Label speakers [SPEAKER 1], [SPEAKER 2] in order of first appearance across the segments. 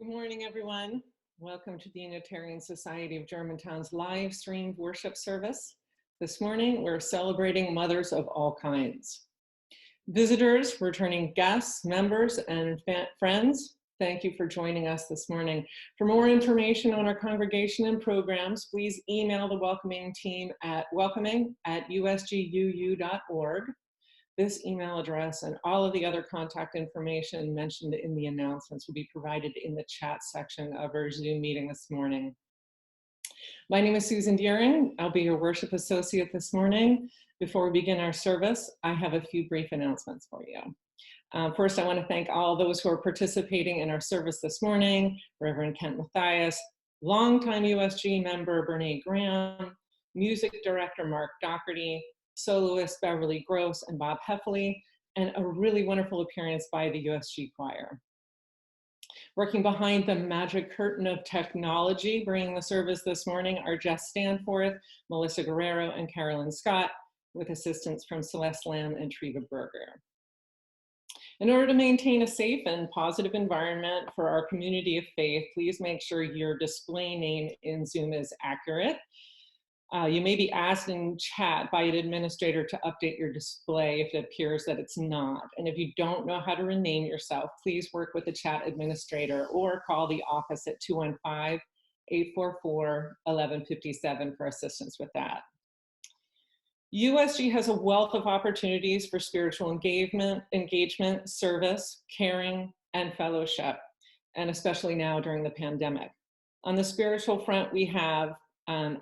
[SPEAKER 1] Good morning, everyone. Welcome to the Unitarian Society of Germantown's live streamed worship service. This morning, we're celebrating mothers of all kinds. Visitors, returning guests, members, and friends, thank you for joining us this morning. For more information on our congregation and programs, please email the welcoming team at welcoming@usguu.org. This email address and all of the other contact information mentioned in the announcements will be provided in the chat section of our Zoom meeting this morning. My name is Susan Deering. I'll be your worship associate this morning. Before we begin our service, I have a few brief announcements for you. First, I want to thank all those who are participating in our service this morning: Reverend Kent Mathias, longtime USG member Brene Graham, music director Mark Doherty, soloist Beverly Gross and Bob Heffley, and a really wonderful appearance by the USG Choir. Working behind the magic curtain of technology, bringing the service this morning are Jess Stanforth, Melissa Guerrero, and Carolyn Scott, with assistance from Celeste Lamb and Treva Berger. In order to maintain a safe and positive environment for our community of faith, please make sure your display name in Zoom is accurate. You may be asked in chat by an administrator to update your display if it appears that it's not. And if you don't know how to rename yourself, please work with the chat administrator or call the office at 215-844-1157 for assistance with that. USG has a wealth of opportunities for spiritual engagement, service, caring, and fellowship, and especially now during the pandemic. On the spiritual front, we have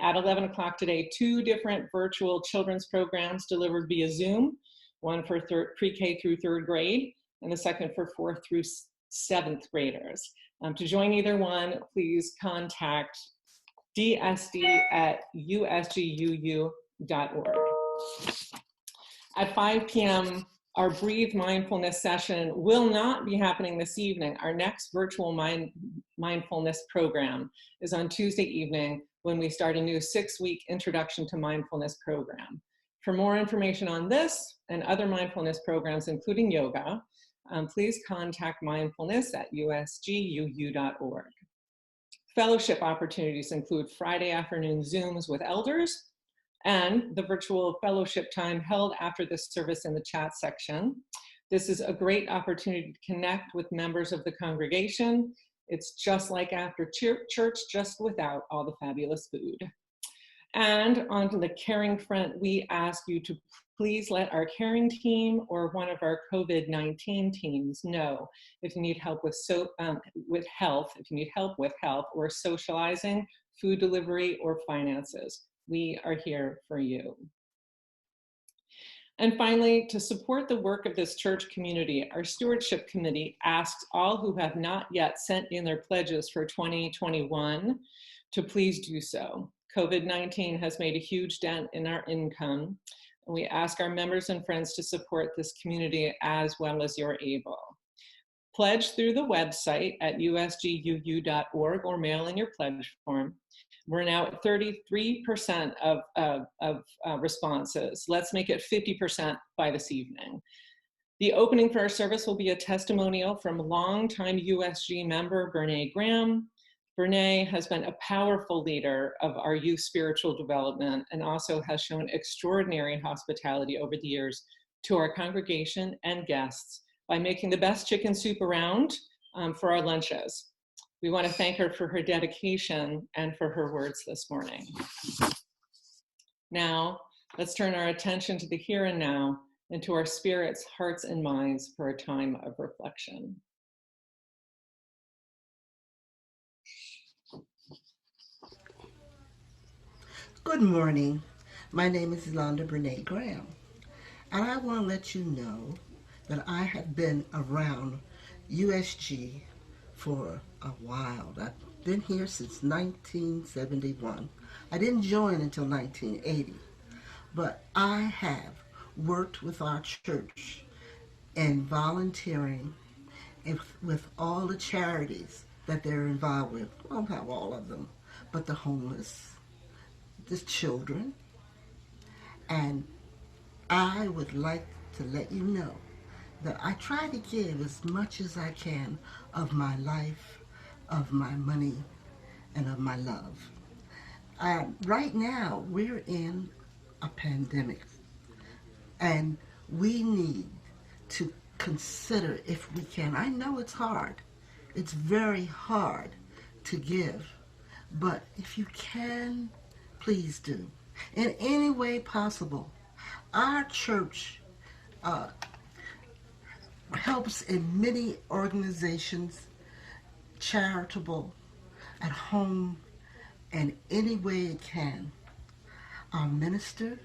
[SPEAKER 1] at 11 o'clock today, 2 different virtual children's programs delivered via Zoom, one for pre-K through 3rd grade, and the second for 4th through 7th graders. To join either one, please contact dsd@usguu.org. At 5 p.m., our Breathe Mindfulness session will not be happening this evening. Our next virtual mindfulness program is on Tuesday evening, when we start a new 6-week Introduction to Mindfulness program. For more information on this and other mindfulness programs, including yoga, please contact mindfulness@usguu.org. Fellowship opportunities include Friday afternoon Zooms with elders and the virtual fellowship time held after this service in the chat section. This is a great opportunity to connect with members of the congregation. It's just like after church, just without all the fabulous food. And onto the caring front, we ask you to please let our caring team or one of our COVID-19 teams know if you need help with health, if you need help with health or socializing, food delivery, or finances. We are here for you. And finally, to support the work of this church community, our stewardship committee asks all who have not yet sent in their pledges for 2021 to please do so. COVID-19 has made a huge dent in our income, and we ask our members and friends to support this community as well as you're able. Pledge through the website at usguu.org or mail in your pledge form. We're now at 33% of responses. Let's make it 50% by this evening. The opening for our service will be a testimonial from longtime USG member Brene Graham. Brene has been a powerful leader of our youth spiritual development and also has shown extraordinary hospitality over the years to our congregation and guests by making the best chicken soup around for our lunches. We want to thank her for her dedication and for her words this morning. Now, let's turn our attention to the here and now and to our spirits, hearts, and minds for a time of reflection.
[SPEAKER 2] Good morning. My name is Yolanda Brene Graham, and I want to let you know that I have been around USG for a while. I've been here since 1971. I didn't join until 1980, but I have worked with our church and volunteering with all the charities that they're involved with. Well, not all of them, but the homeless, the children, and I would like to let you know that I try to give as much as I can of my life of my money and of my love. Right now, we're in a pandemic, and we need to consider if we can. I know it's hard. It's very hard to give, but if you can, please do. In any way possible. Our church uh, helps in many organizations, charitable, at home, and any way it can. Our minister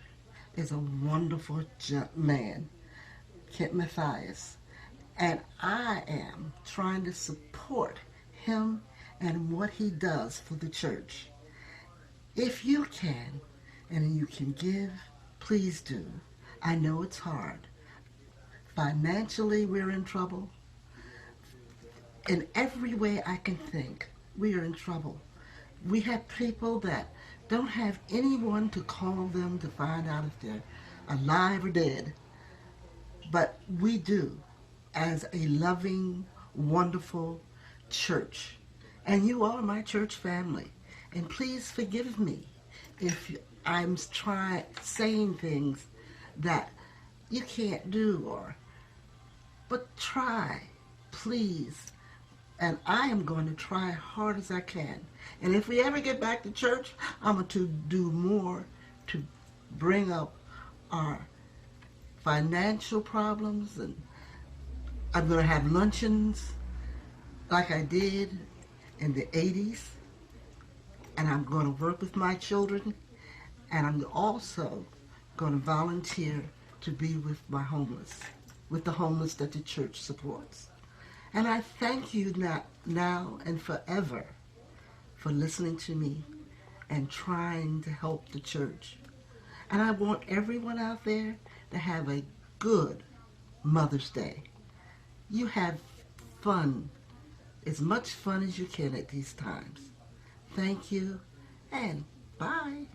[SPEAKER 2] is a wonderful man, Kent Matthias, and I am trying to support him and what he does for the church. If you can and you can give, please do. I know it's hard. Financially, we're in trouble. In every way I can think, we are in trouble. We have people that don't have anyone to call them to find out if they're alive or dead. But we do, as a loving, wonderful church. And you are my church family. And please forgive me if I'm saying things that you can't do, but try, please. And I am going to try hard as I can. And if we ever get back to church, I'm going to do more to bring up our financial problems, and I'm going to have luncheons like I did in the 80s, and I'm going to work with my children, and I'm also going to volunteer to be with with the homeless that the church supports. And I thank you now and forever for listening to me and trying to help the church. And I want everyone out there to have a good Mother's Day. You have fun, as much fun as you can at these times. Thank you, and bye.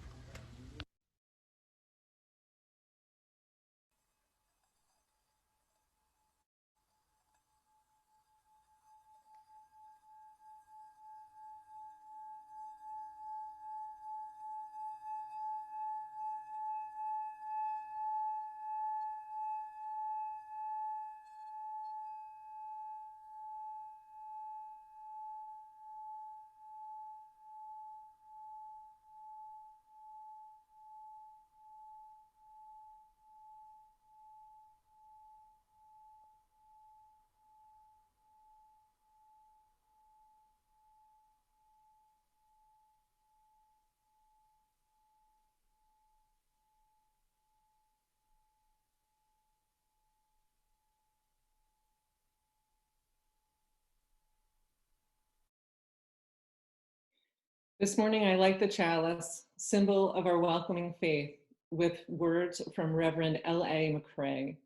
[SPEAKER 1] This morning, I light the chalice, symbol of our welcoming faith, with words from Reverend L.A. McCrae.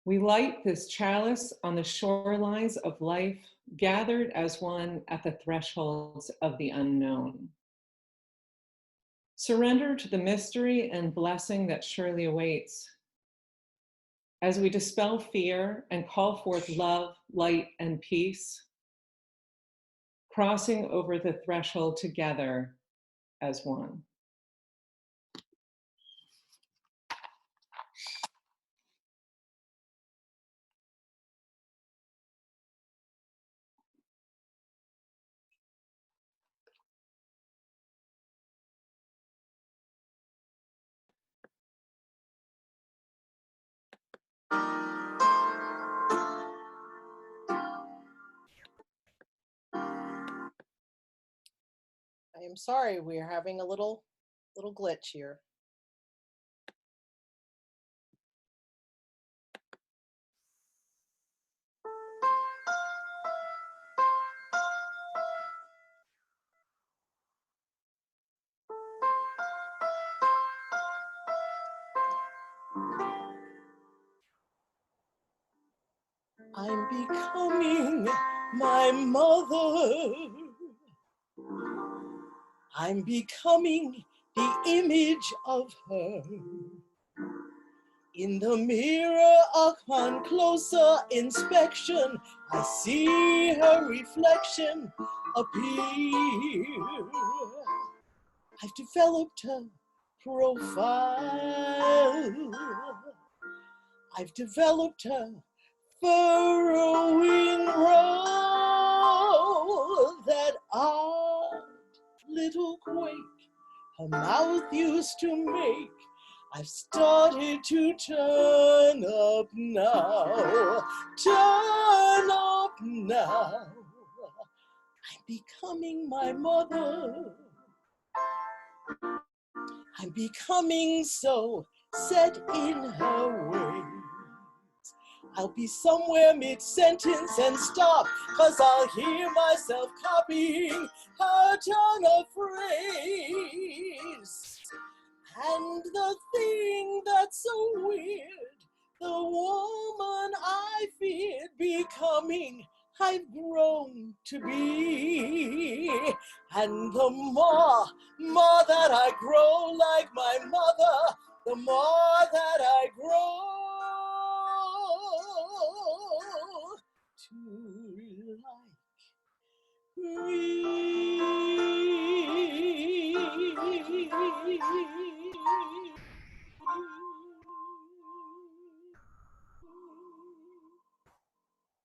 [SPEAKER 1] We light this chalice on the shorelines of life, gathered as one at the thresholds of the unknown. Surrender to the mystery and blessing that surely awaits. As we dispel fear and call forth love, light, and peace, crossing over the threshold together as one.
[SPEAKER 3] I am sorry, we are having a little glitch here. I'm becoming my mother. I'm becoming the image of her. In the mirror upon closer inspection, I see her reflection appear. I've developed her profile. I've developed her furrowing brow, that odd little quake her mouth used to make. I've started to turn up now, turn up now. I'm becoming my mother. I'm becoming so set in her ways. I'll be somewhere mid-sentence and stop, 'cause I'll hear myself copying her turn of phrase. And the thing that's so weird, the woman I feared becoming, I've grown to be. And the more that I grow like my mother, the more that I grow to like me.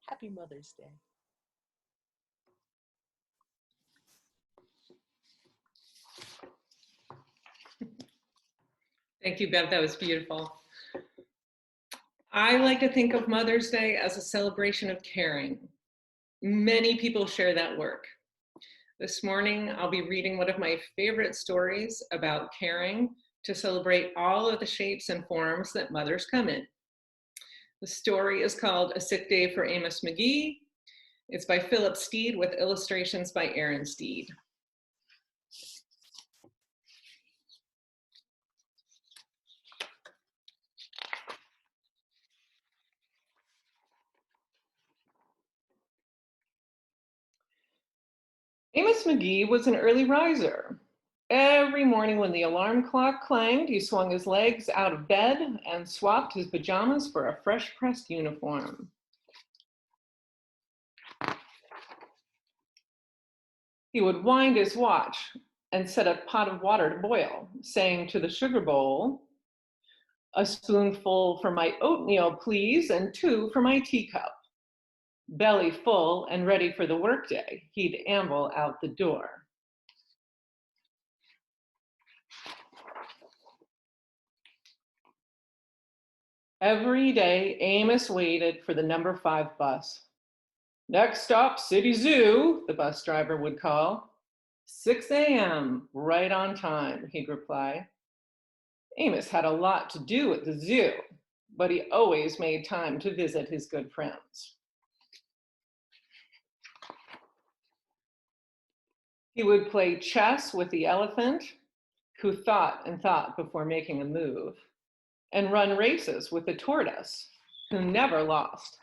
[SPEAKER 3] Happy Mother's Day.
[SPEAKER 1] Thank you, Bev. That was beautiful. I like to think of Mother's Day as a celebration of caring. Many people share that work. This morning, I'll be reading one of my favorite stories about caring to celebrate all of the shapes and forms that mothers come in. The story is called A Sick Day for Amos McGee. It's by Philip Steed with illustrations by Aaron Steed. Amos McGee was an early riser. Every morning when the alarm clock clanged, he swung his legs out of bed and swapped his pajamas for a fresh pressed uniform. He would wind his watch and set a pot of water to boil, saying to the sugar bowl, "A spoonful for my oatmeal, please, and 2 for my teacup." Belly full and ready for the workday, he'd amble out the door. Every day, Amos waited for the number 5 bus. "Next stop, City Zoo," the bus driver would call. 6 a.m., right on time, he'd reply. Amos had a lot to do at the zoo, but he always made time to visit his good friends. He would play chess with the elephant, who thought and thought before making a move, and run races with the tortoise, who never lost.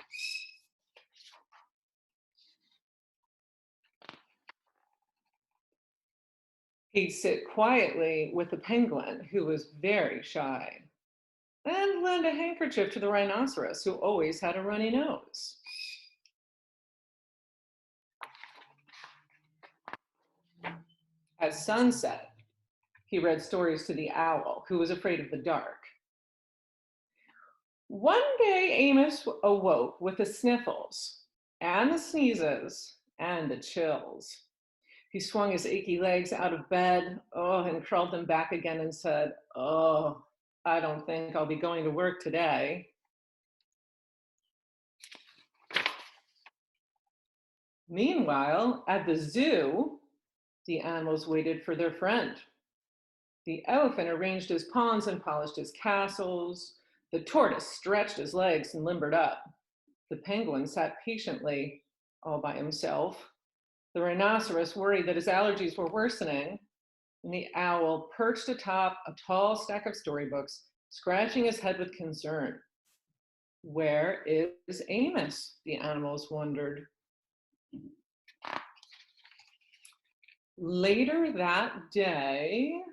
[SPEAKER 1] He'd sit quietly with the penguin, who was very shy, and lend a handkerchief to the rhinoceros, who always had a runny nose. At sunset, he read stories to the owl, who was afraid of the dark. One day, Amos awoke with the sniffles, and the sneezes, and the chills. He swung his achy legs out of bed, and curled them back again and said, I don't think I'll be going to work today. Meanwhile, at the zoo, the animals waited for their friend. The elephant arranged his pawns and polished his castles. The tortoise stretched his legs and limbered up. The penguin sat patiently, all by himself. The rhinoceros worried that his allergies were worsening, and the owl perched atop a tall stack of storybooks, scratching his head with concern. Where is Amos? The animals wondered. Later that day,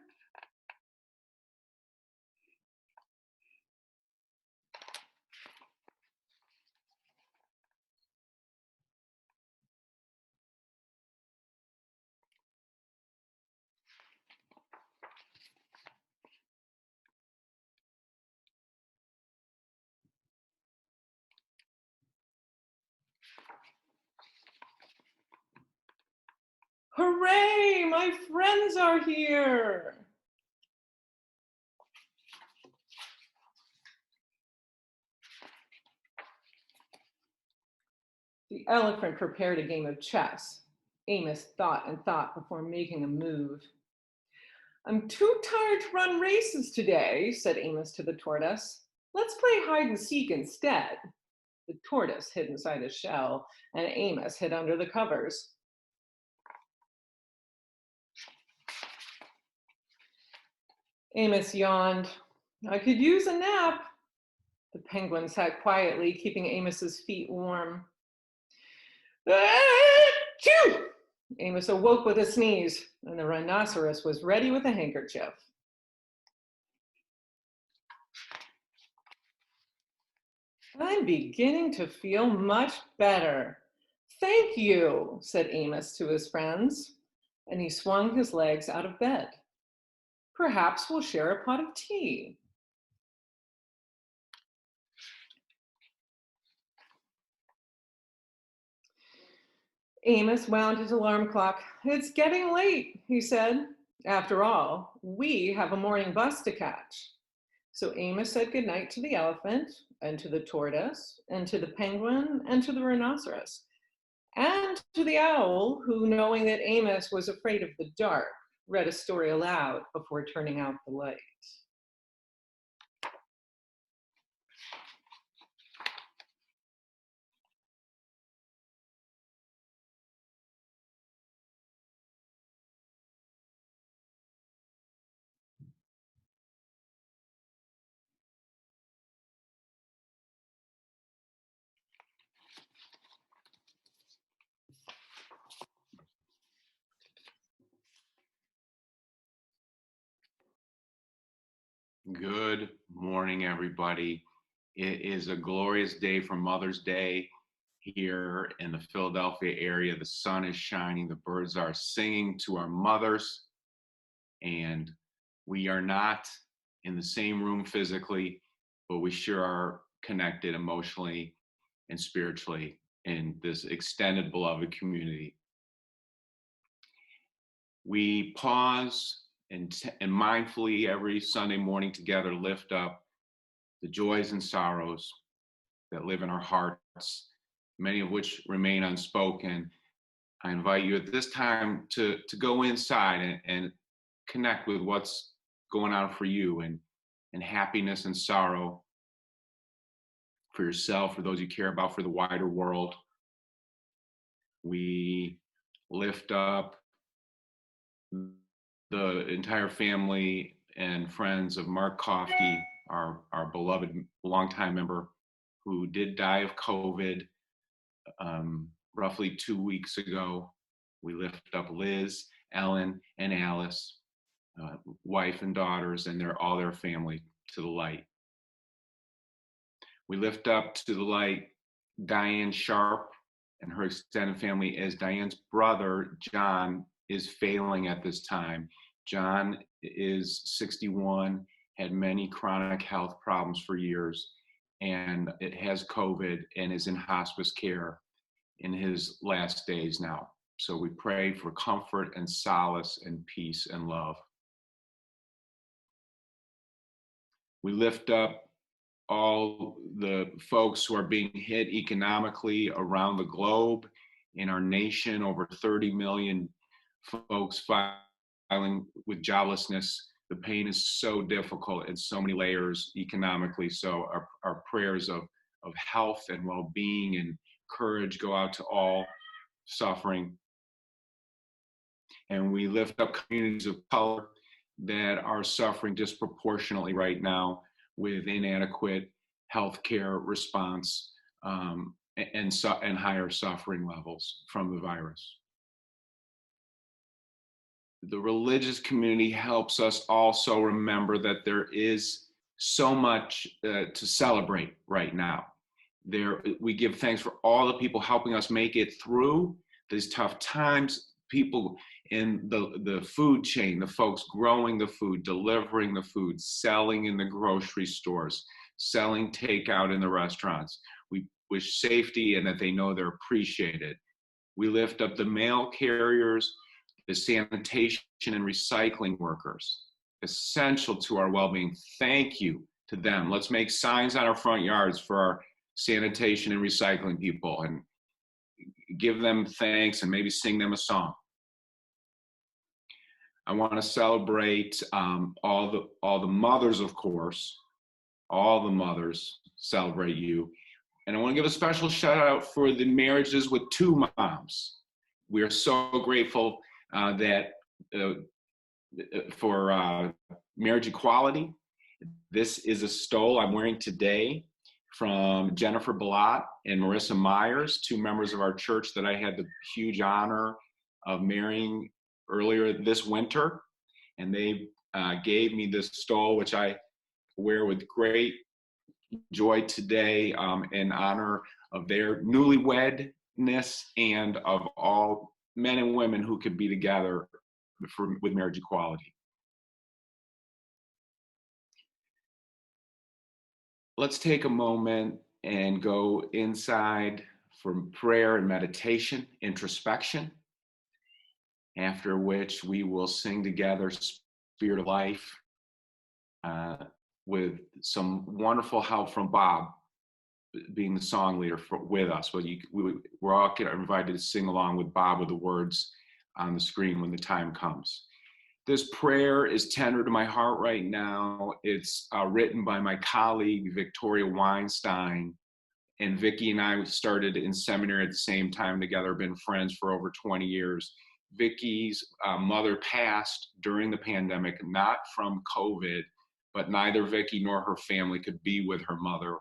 [SPEAKER 1] Hooray, my friends are here. The elephant prepared a game of chess. Amos thought and thought before making a move. I'm too tired to run races today, said Amos to the tortoise. Let's play hide and seek instead. The tortoise hid inside his shell, and Amos hid under the covers. Amos yawned. I could use a nap. The penguin sat quietly, keeping Amos's feet warm. Achoo! Amos awoke with a sneeze, and the rhinoceros was ready with a handkerchief. I'm beginning to feel much better. Thank you, said Amos to his friends, and he swung his legs out of bed. Perhaps we'll share a pot of tea. Amos wound his alarm clock. It's getting late, he said. After all, we have a morning bus to catch. So Amos said goodnight to the elephant, and to the tortoise, and to the penguin, and to the rhinoceros, and to the owl, who, knowing that Amos was afraid of the dark, read a story aloud before turning out the light.
[SPEAKER 4] Good morning, everybody. It is a glorious day for Mother's Day here in the Philadelphia area. The sun is shining, the birds are singing to our mothers, and we are not in the same room physically, but we sure are connected emotionally and spiritually in this extended beloved community. We pause and mindfully every Sunday morning together lift up the joys and sorrows that live in our hearts, many of which remain unspoken. I invite you at this time to go inside and connect with what's going on for you, and happiness and sorrow for yourself, for those you care about, for the wider world. We lift up the entire family and friends of Mark Kofke, our beloved longtime member, who did die of COVID roughly 2 weeks ago. We lift up Liz, Ellen, and Alice, wife and daughters, and all their family to the light. We lift up to the light Diane Sharp and her extended family, as Diane's brother, John, is failing at this time. John is 61, had many chronic health problems for years, and it has COVID and is in hospice care in his last days now. So we pray for comfort and solace and peace and love. We lift up all the folks who are being hit economically around the globe. In our nation, over 30 million folks filing with joblessness. The pain is so difficult in so many layers economically. So our prayers of health and well-being and courage go out to all suffering. And we lift up communities of color that are suffering disproportionately right now with inadequate healthcare response and higher suffering levels from the virus. The religious community helps us also remember that there is so much to celebrate right now. We give thanks for all the people helping us make it through these tough times, people in the food chain, the folks growing the food, delivering the food, selling in the grocery stores, selling takeout in the restaurants. We wish safety and that they know they're appreciated. We lift up the mail carriers, the sanitation and recycling workers, essential to our well-being. Thank you to them. Let's make signs on our front yards for our sanitation and recycling people and give them thanks and maybe sing them a song. I want to celebrate all the mothers, of course. All the mothers celebrate you. And I want to give a special shout out for the marriages with two moms. We are so grateful for marriage equality. This is a stole I'm wearing today from Jennifer Ballot and Marissa Myers, two members of our church that I had the huge honor of marrying earlier this winter. And they gave me this stole, which I wear with great joy today in honor of their newlywedness and of all men and women who could be together with marriage equality. Let's take a moment and go inside for prayer and meditation, introspection, after which we will sing together Spirit of Life with some wonderful help from Bob being the song leader with us. But we're all invited to sing along with Bob with the words on the screen when the time comes. This prayer is tender to my heart right now. It's written by my colleague, Victoria Weinstein. And Vicki and I started in seminary at the same time together, been friends for over 20 years. Vicki's mother passed during the pandemic, not from COVID, but neither Vicki nor her family could be with her mother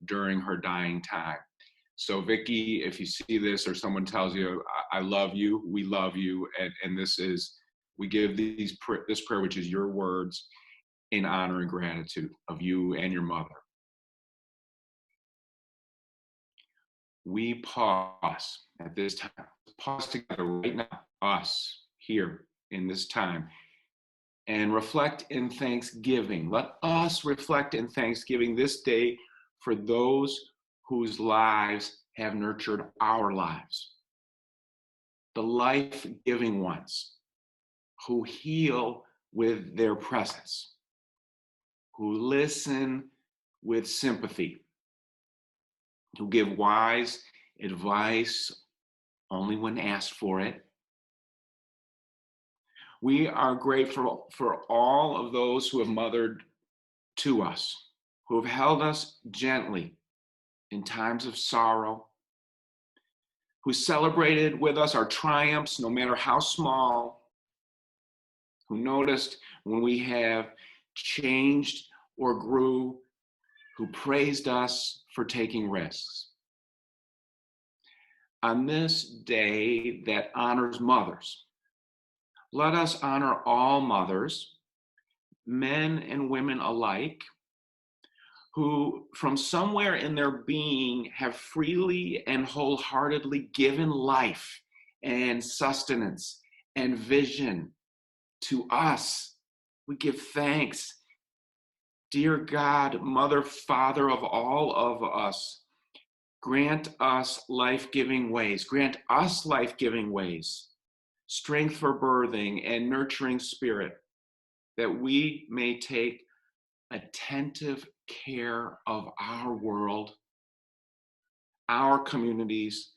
[SPEAKER 4] during her dying time. So Vicki, if you see this or someone tells you, I love you, we love you, and we give this prayer, which is your words, in honor and gratitude of you and your mother. We pause at this time. Pause together right now, us here in this time, and reflect in thanksgiving. Let us reflect in thanksgiving this day for those whose lives have nurtured our lives. The life-giving ones who heal with their presence, who listen with sympathy, who give wise advice only when asked for it. We are grateful for all of those who have mothered to us, who have held us gently in times of sorrow, who celebrated with us our triumphs, no matter how small, who noticed when we have changed or grew, who praised us for taking risks. On this day that honors mothers, let us honor all mothers, men and women alike, who from somewhere in their being have freely and wholeheartedly given life and sustenance and vision to us. We give thanks. Dear God, Mother, Father of all of us, grant us life-giving ways. Grant us life-giving ways, strength for birthing and nurturing spirit, that we may take attentive care of our world, our communities,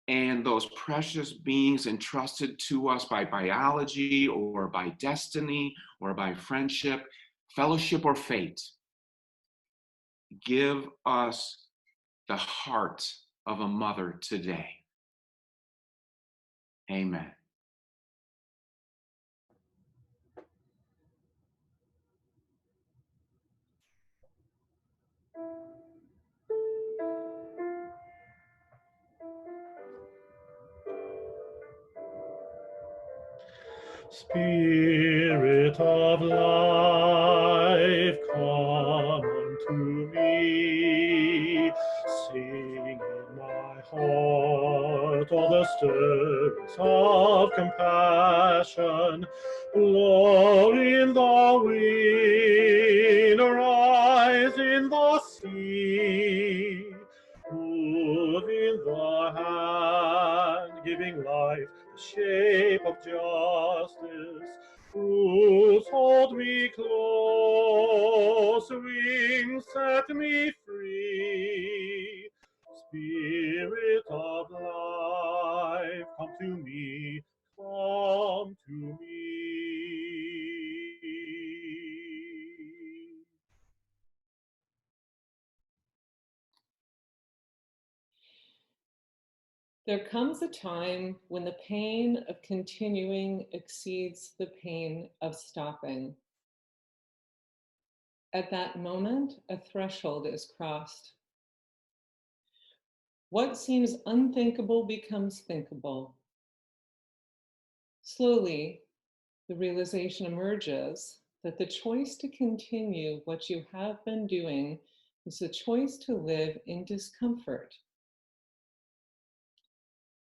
[SPEAKER 4] and those precious beings entrusted to us by biology or by destiny or by friendship, fellowship, or fate. Give us the heart of a mother today. Amen.
[SPEAKER 5] Spirit of life, come unto me. Sing in my heart all the stirrings of compassion. Blow in the wind, rise in the sea. Move in the hand, giving life, the shape of justice. Rules hold me close, wings set me free. Spirit of life, come to me, come to me.
[SPEAKER 1] There comes a time when the pain of continuing exceeds the pain of stopping. At that moment, a threshold is crossed. What seems unthinkable becomes thinkable. Slowly, the realization emerges that the choice to continue what you have been doing is the choice to live in discomfort.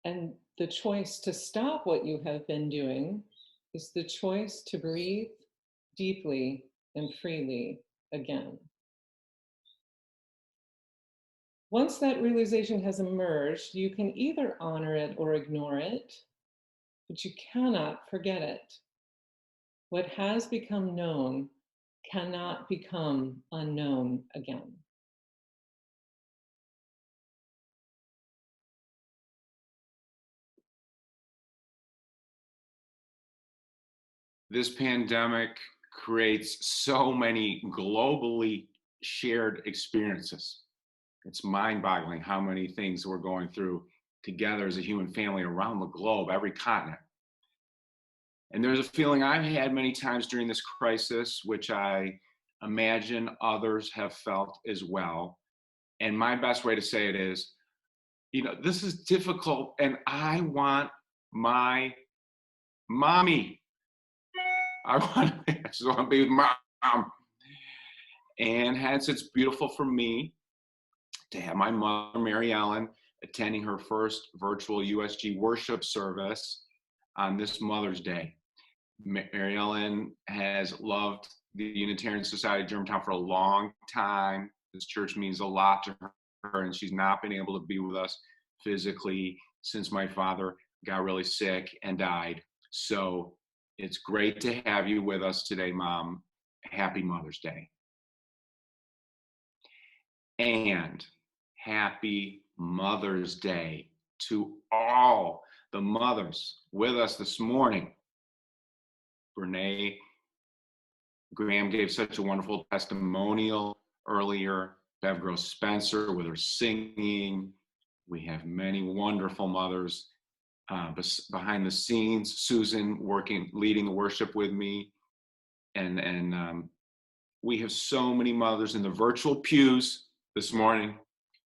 [SPEAKER 1] And the choice to stop what you have been doing is the choice to breathe deeply and freely again. Once that realization has emerged, you can either honor it or ignore it, but you cannot forget it. What has become known cannot become unknown again.
[SPEAKER 4] This pandemic creates so many globally shared experiences. It's mind-boggling how many things we're going through together as a human family around the globe, every continent. And there's a feeling I've had many times during this crisis, which I imagine others have felt as well. And my best way to say it is, this is difficult and I want my mommy. I just want to be with mom. And hence it's beautiful for me to have my mother, Mary Ellen, attending her first virtual USG worship service on this Mother's Day. Mary Ellen has loved the Unitarian Society of Germantown for a long time. This church means a lot to her, and she's not been able to be with us physically since my father got really sick and died. So it's great to have you with us today, Mom. Happy Mother's Day. And happy Mother's Day to all the mothers with us this morning. Brene Graham gave such a wonderful testimonial earlier. Bev Gross Spencer with her singing. We have many wonderful mothers behind the scenes. Susan leading the worship with me. And we have so many mothers in the virtual pews this morning.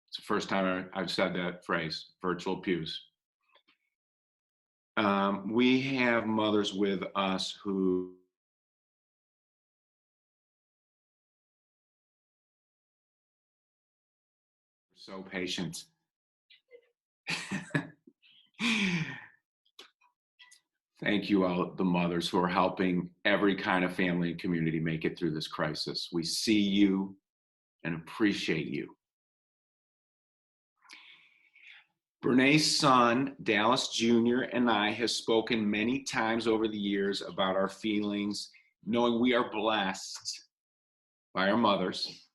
[SPEAKER 4] It's the first time I've said that phrase, virtual pews. We have mothers with us who are so patient. Thank you all, the mothers who are helping every kind of family and community make it through this crisis. We see you and appreciate you. Brene's son, Dallas Jr., and I have spoken many times over the years about our feelings, knowing we are blessed by our mothers,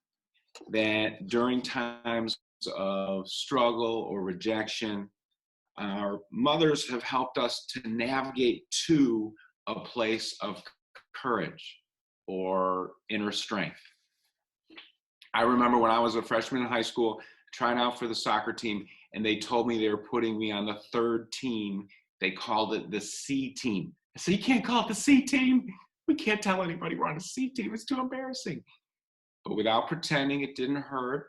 [SPEAKER 4] that during times of struggle or rejection, our mothers have helped us to navigate to a place of courage or inner strength. I remember when I was a freshman in high school, trying out for the soccer team, and they told me they were putting me on the third team. They called it the C team. I said, you can't call it the C team. We can't tell anybody we're on a C team. It's too embarrassing. But without pretending it didn't hurt,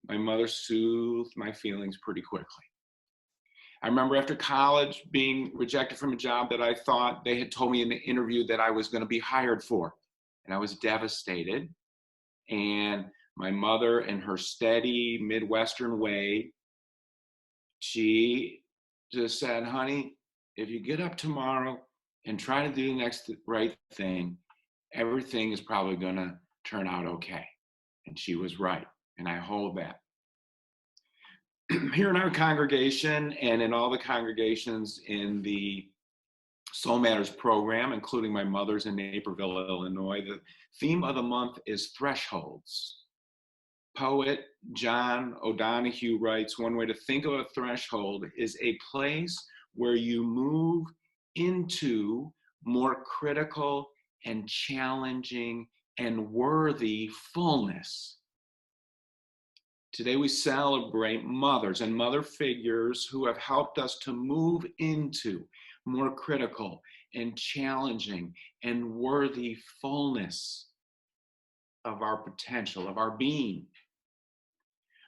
[SPEAKER 4] my mother soothed my feelings pretty quickly. I remember after college being rejected from a job that I thought they had told me in the interview that I was going to be hired for. And I was devastated. And my mother, in her steady Midwestern way, she just said, honey, if you get up tomorrow and try to do the next right thing, everything is probably going to turn out okay. And she was right. And I hold that. here in our congregation and in all the congregations in the Soul Matters program, including my mother's in Naperville, Illinois, the theme of the month is thresholds. Poet John O'Donohue writes, one way to think of a threshold is a place where you move into more critical and challenging and worthy fullness. Today we celebrate mothers and mother figures who have helped us to move into more critical and challenging and worthy fullness of our potential, of our being.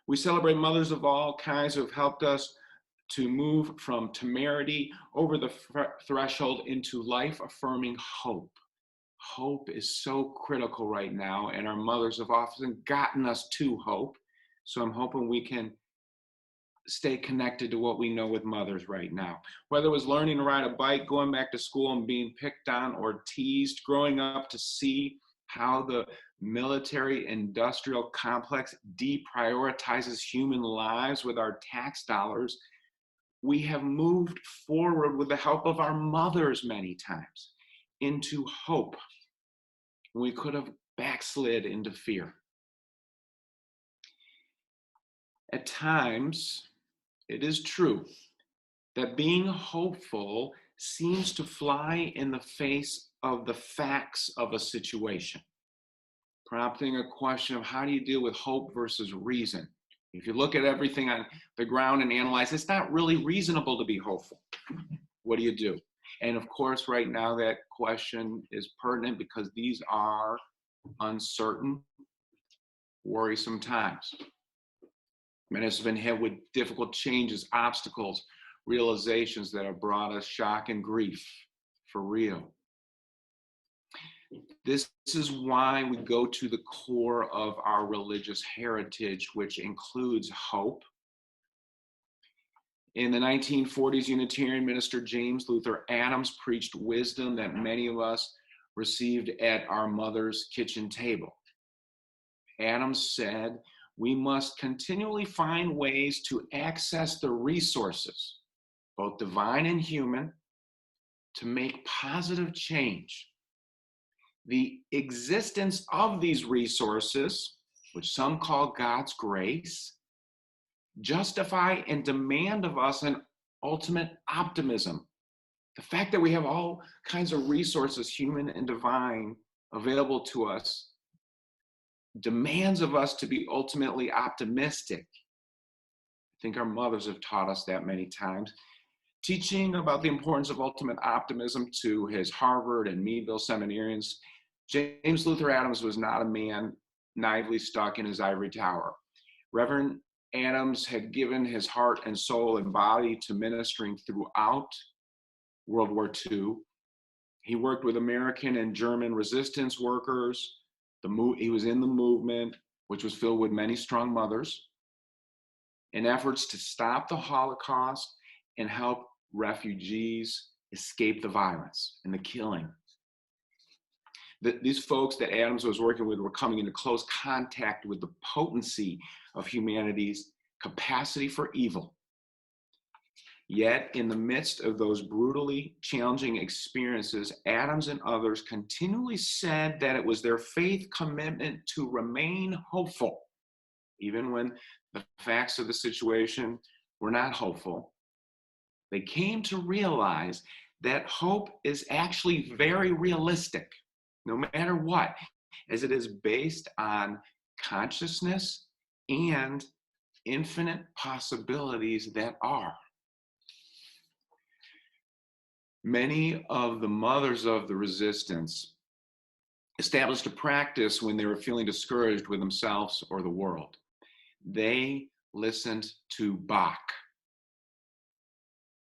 [SPEAKER 4] We celebrate mothers of all kinds who have helped us to move from temerity over the threshold into life-affirming hope. Hope is so critical right now, and our mothers have often gotten us to hope. So I'm hoping we can stay connected to what we know with mothers right now. Whether it was learning to ride a bike, going back to school and being picked on or teased, growing up to see how the military industrial complex deprioritizes human lives with our tax dollars, we have moved forward with the help of our mothers many times into hope. We could have backslid into fear. At times, it is true that being hopeful seems to fly in the face of the facts of a situation, prompting a question of how do you deal with hope versus reason? If you look at everything on the ground and analyze, it's not really reasonable to be hopeful. What do you do? And of course, right now that question is pertinent because these are uncertain, worrisome times. Many of us have been hit with difficult changes, obstacles, realizations that have brought us shock and grief for real. This is why we go to the core of our religious heritage, which includes hope. In the 1940s, Unitarian minister James Luther Adams preached wisdom that many of us received at our mother's kitchen table. Adams said, we must continually find ways to access the resources, both divine and human, to make positive change. The existence of these resources, which some call God's grace, justify and demand of us an ultimate optimism. The fact that we have all kinds of resources, human and divine, available to us, demands of us to be ultimately optimistic. I think our mothers have taught us that many times. Teaching about the importance of ultimate optimism to his Harvard and Meadville seminarians, James Luther Adams was not a man naively stuck in his ivory tower. Reverend Adams had given his heart and soul and body to ministering throughout World War II. He worked with American and German resistance workers. He was in the movement, which was filled with many strong mothers, in efforts to stop the Holocaust and help refugees escape the violence and the killing. These folks that Adams was working with were coming into close contact with the potency of humanity's capacity for evil. Yet, in the midst of those brutally challenging experiences, Adams and others continually said that it was their faith commitment to remain hopeful, even when the facts of the situation were not hopeful. They came to realize that hope is actually very realistic, no matter what, as it is based on consciousness and infinite possibilities that are. Many of the mothers of the resistance established a practice when they were feeling discouraged with themselves or the world. They listened to Bach.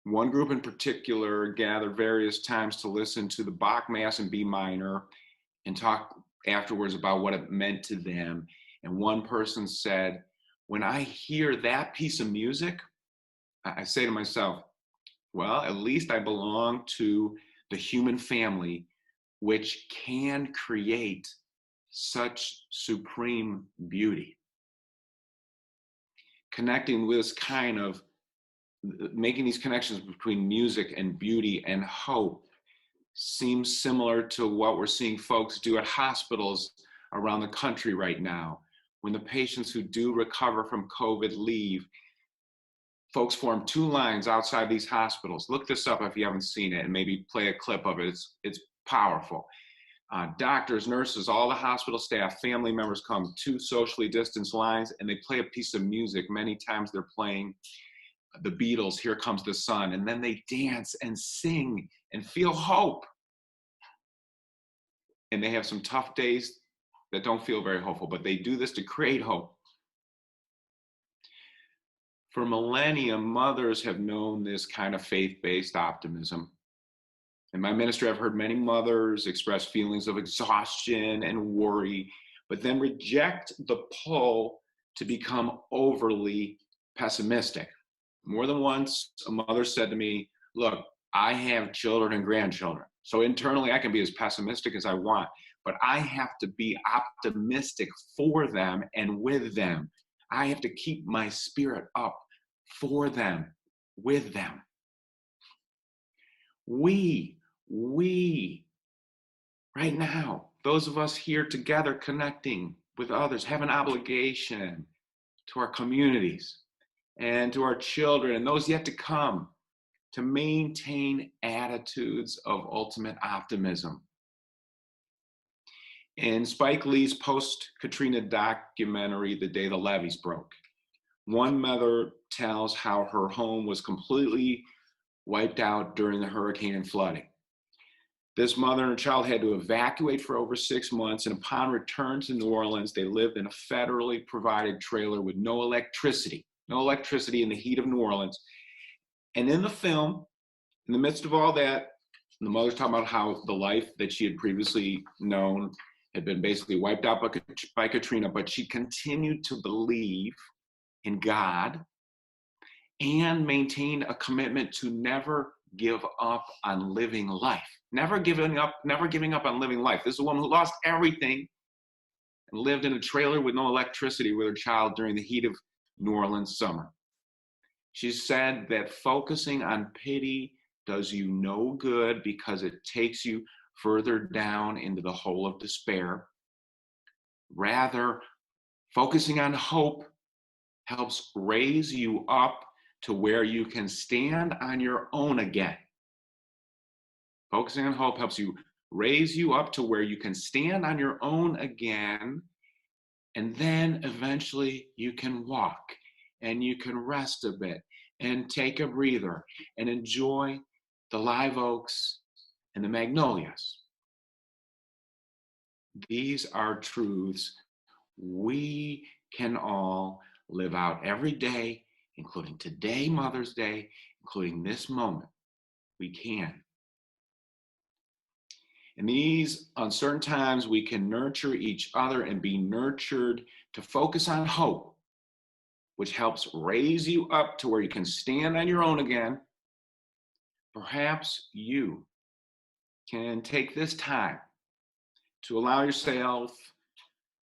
[SPEAKER 4] One group in particular gathered various times to listen to the Bach Mass in B minor and talk afterwards about what it meant to them. And one person said, when I hear that piece of music, I say to myself, well, at least I belong to the human family, which can create such supreme beauty. connecting with this kind of, making these connections between music and beauty and hope seems similar to what we're seeing folks do at hospitals around the country right now. When the patients who do recover from COVID leave, folks form two lines outside these hospitals. Look this up if you haven't seen it, and maybe play a clip of it. It's powerful. Doctors, nurses, all the hospital staff, family members come, two socially distanced lines, and they play a piece of music. Many times they're playing the Beatles, Here Comes the Sun, and then they dance and sing and feel hope. And they have some tough days that don't feel very hopeful, but they do this to create hope. For millennia, mothers have known this kind of faith-based optimism. In my ministry, I've heard many mothers express feelings of exhaustion and worry, but then reject the pull to become overly pessimistic. More than once, a mother said to me, look, I have children and grandchildren, so internally I can be as pessimistic as I want, but I have to be optimistic for them and with them. I have to keep my spirit up for them, with them. We, right now, those of us here together connecting with others, have an obligation to our communities and to our children and those yet to come to maintain attitudes of ultimate optimism. In Spike Lee's post-Katrina documentary, The Day the Levees Broke, one mother tells how her home was completely wiped out during the hurricane and flooding. This mother and her child had to evacuate for over 6 months, and upon return to New Orleans, they lived in a federally provided trailer with no electricity in the heat of New Orleans. And in the film, in the midst of all that, the mother's talking about how the life that she had previously known had been basically wiped out by Katrina, but she continued to believe in God and maintained a commitment to never give up on living life. Never giving up on living life. This is a woman who lost everything and lived in a trailer with no electricity with her child during the heat of New Orleans summer. She said that focusing on pity does you no good because it takes you further down into the hole of despair. Rather, focusing on hope helps raise you up to where you can stand on your own again. Focusing on hope helps you raise you up to where you can stand on your own again, and then eventually you can walk and you can rest a bit and take a breather and enjoy the live oaks and the magnolias. These are truths we can all live out every day, including today, Mother's Day, including this moment. We can. In these uncertain times, we can nurture each other and be nurtured to focus on hope, which helps raise you up to where you can stand on your own again. Perhaps you can take this time to allow yourself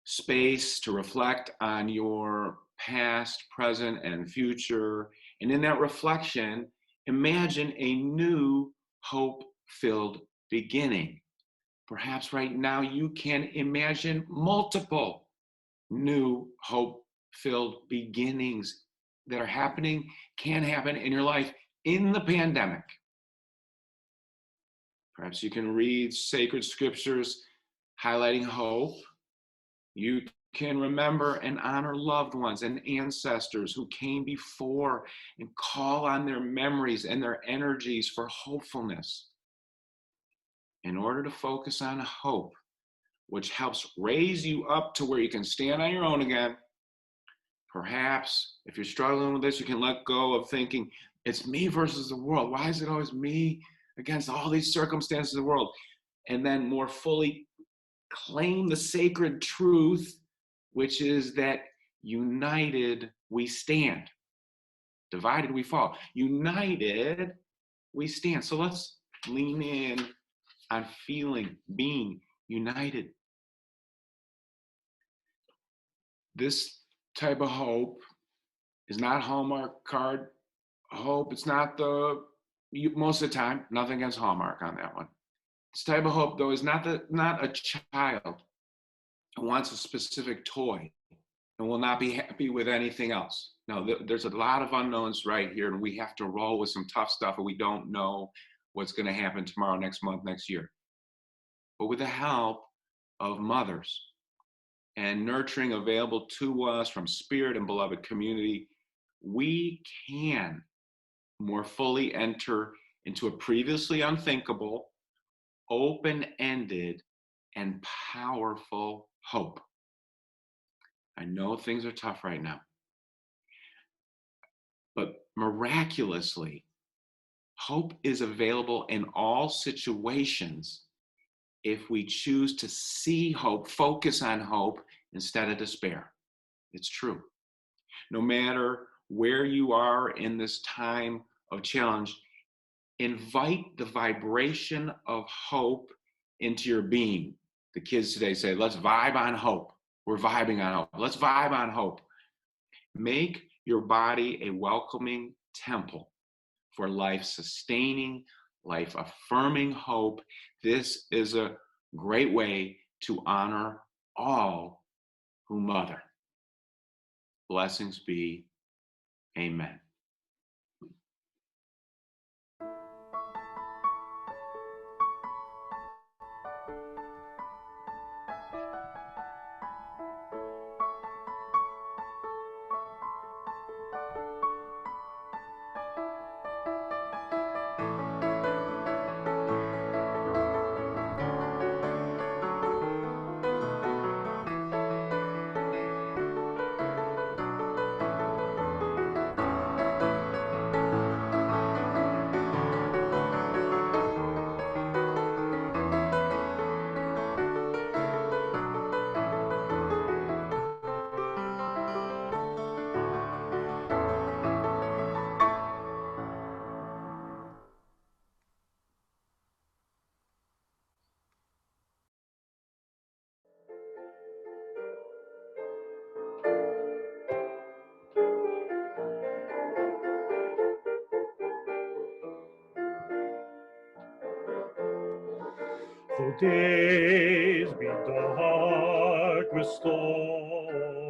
[SPEAKER 4] space to reflect on your past, present, and future. And in that reflection, imagine a new hope-filled beginning. Perhaps right now you can imagine multiple new hope-filled beginnings that are happening, can happen in your life in the pandemic. Perhaps you can read sacred scriptures highlighting hope. You can remember and honor loved ones and ancestors who came before and call on their memories and their energies for hopefulness. In order to focus on hope, which helps raise you up to where you can stand on your own again, perhaps if you're struggling with this, you can let go of thinking, it's me versus the world. Why is it always me against all these circumstances of the world? And then more fully claim the sacred truth, which is that united we stand. Divided we fall. United we stand. So let's lean in on feeling, being united. This type of hope is not Hallmark card hope. It's not most of the time, nothing against Hallmark on that one. This type of hope, though, is not a child who wants a specific toy and will not be happy with anything else. No, there's a lot of unknowns right here, and we have to roll with some tough stuff, and we don't know what's going to happen tomorrow, next month, next year. But with the help of mothers and nurturing available to us from spirit and beloved community, we can more fully enter into a previously unthinkable, open-ended, and powerful hope. I know things are tough right now, but miraculously, hope is available in all situations if we choose to see hope, focus on hope instead of despair. It's true. No matter where you are in this time of challenge, invite the vibration of hope into your being. The kids today say, let's vibe on hope. We're vibing on hope. Let's vibe on hope. Make your body a welcoming temple for life-sustaining, life-affirming hope. This is a great way to honor all who mother. Blessings be. Amen.
[SPEAKER 5] Though days be dark with storms,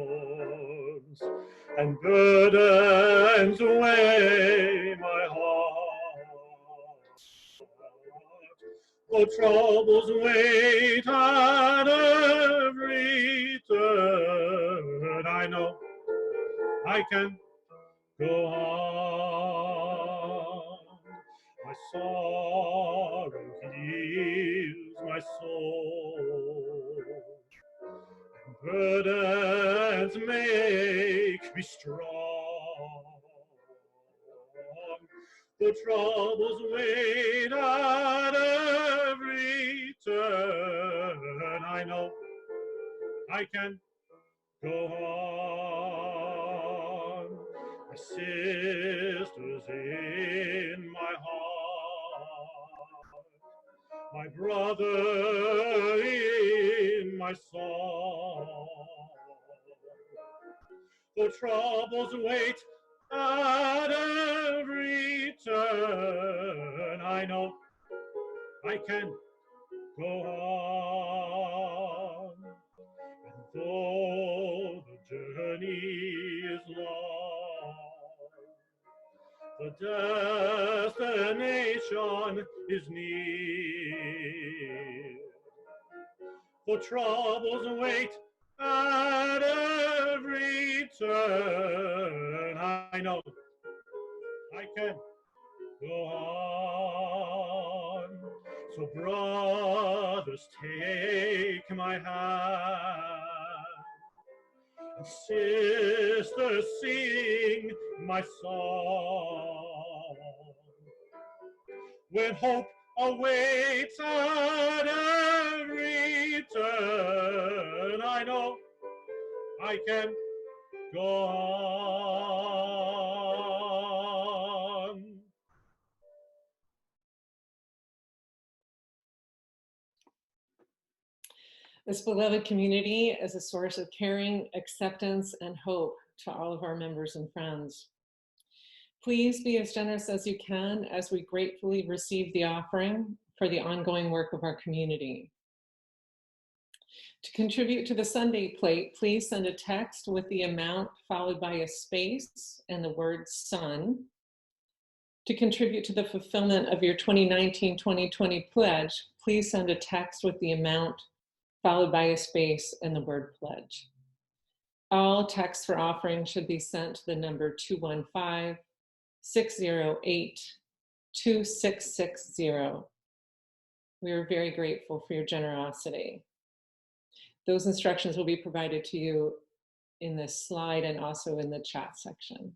[SPEAKER 5] and burdens weigh my heart, though troubles wait at every turn, I know I can go on. My sorrow heals my soul, and burdens make me strong. The troubles wait at every turn, I know I can go on. My sisters in my heart, my brother in my song. The troubles wait at every turn, I know I can go on. And though the journey is long, the destination is near. For troubles wait at every turn, I know I can go on. So brothers, take my hand, and sisters, sing my song. When hope awaits at every turn, I know I can go on.
[SPEAKER 1] This beloved community is a source of caring, acceptance, and hope to all of our members and friends. Please be as generous as you can as we gratefully receive the offering for the ongoing work of our community. To contribute to the Sunday plate, please send a text with the amount followed by a space and the word son. To contribute to the fulfillment of your 2019-2020 pledge, please send a text with the amount followed by a space and the word pledge. All texts for offering should be sent to the number 215-608-2660. We are very grateful for your generosity. Those instructions will be provided to you in this slide and also in the chat section.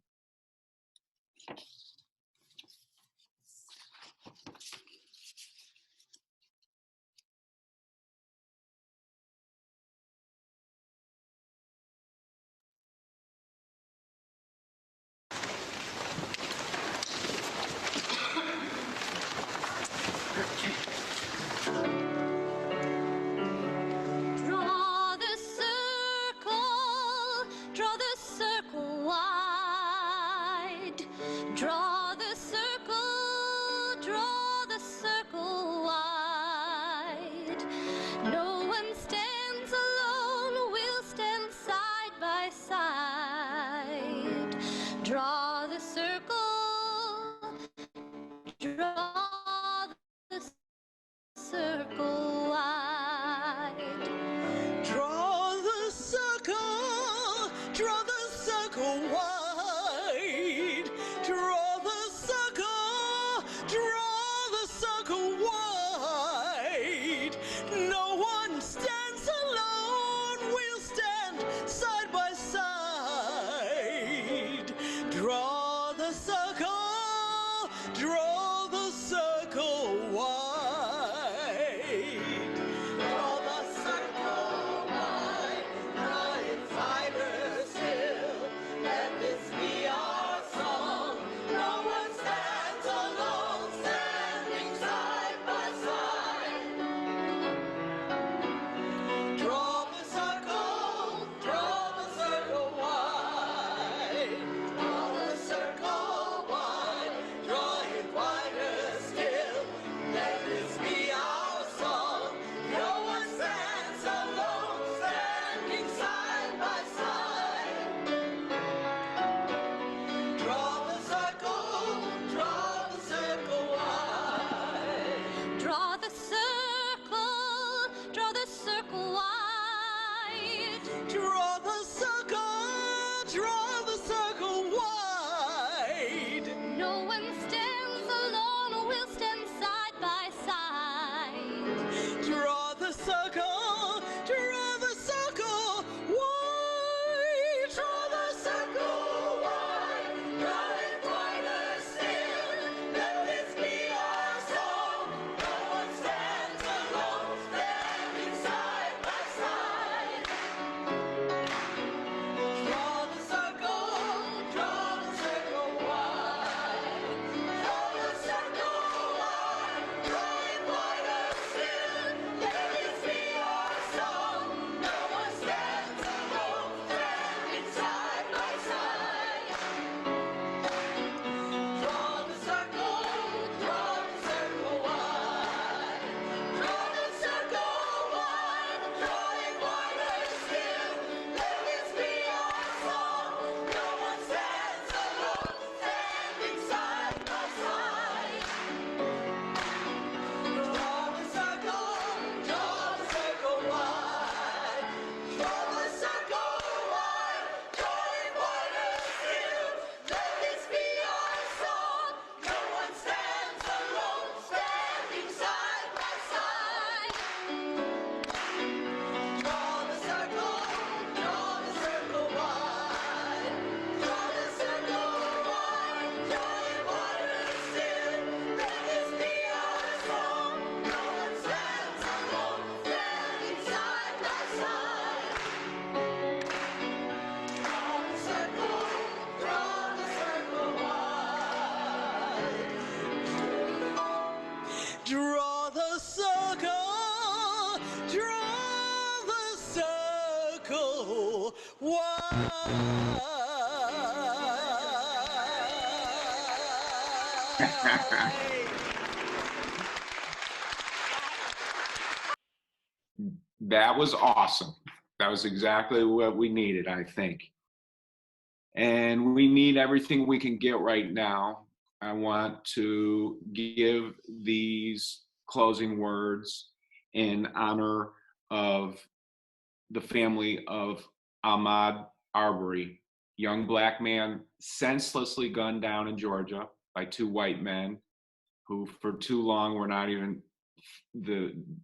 [SPEAKER 3] Why?
[SPEAKER 4] That was awesome. That was exactly what we needed, I think. And we need everything we can get right now. I want to give these closing words in honor of the family of Ahmaud Arbery, young black man senselessly gunned down in Georgia by two white men who for too long were not even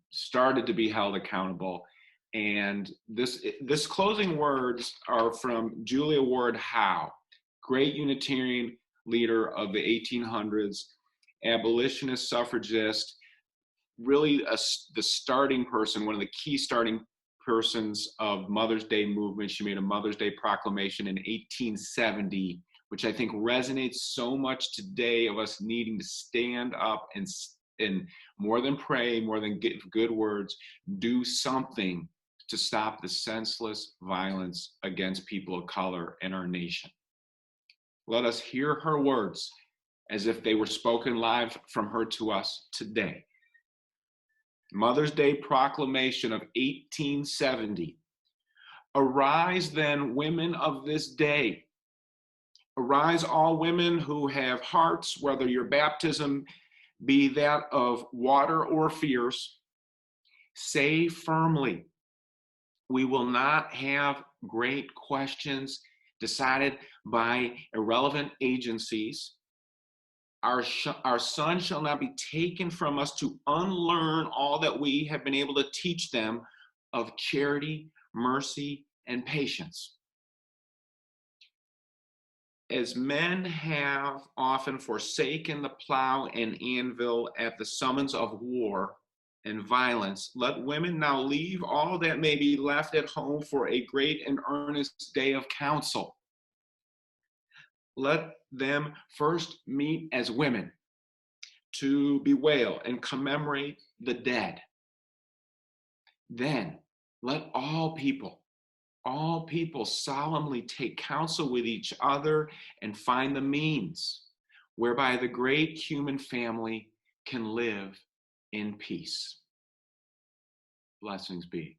[SPEAKER 4] started to be held accountable. And this closing words are from Julia Ward Howe, great Unitarian leader of the 1800s, abolitionist, suffragist, really the starting person, one of the key starting persons of Mother's Day movement. She made a Mother's Day proclamation in 1870, which I think resonates so much today of us needing to stand up and more than pray, more than give good words, do something to stop the senseless violence against people of color in our nation. Let us hear her words as if they were spoken live from her to us today. Mother's Day Proclamation of 1870. Arise then, women of this day. Arise, all women who have hearts, whether your baptism be that of water or fierce. Say firmly, we will not have great questions decided by irrelevant agencies. Our son shall not be taken from us to unlearn all that we have been able to teach them of charity, mercy, and patience. As men have often forsaken the plow and anvil at the summons of war and violence, let women now leave all that may be left at home for a great and earnest day of council. Let them first meet as women to bewail and commemorate the dead. Then let all people solemnly take counsel with each other and find the means whereby the great human family can live in peace. Blessings be.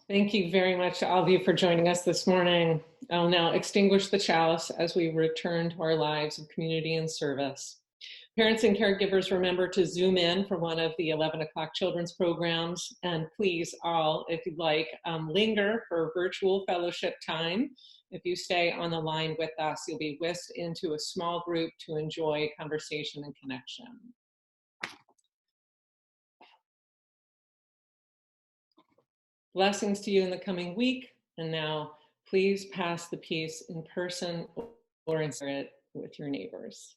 [SPEAKER 1] Thank you very much to all of you for joining us this morning. I'll now extinguish the chalice as we return to our lives of community and service. Parents and caregivers, remember to Zoom in for one of the 11 o'clock children's programs. And please all, if you'd like, linger for virtual fellowship time. If you stay on the line with us, you'll be whisked into a small group to enjoy conversation and connection. Blessings to you in the coming week. And now please pass the peace in person or in spirit with your neighbors.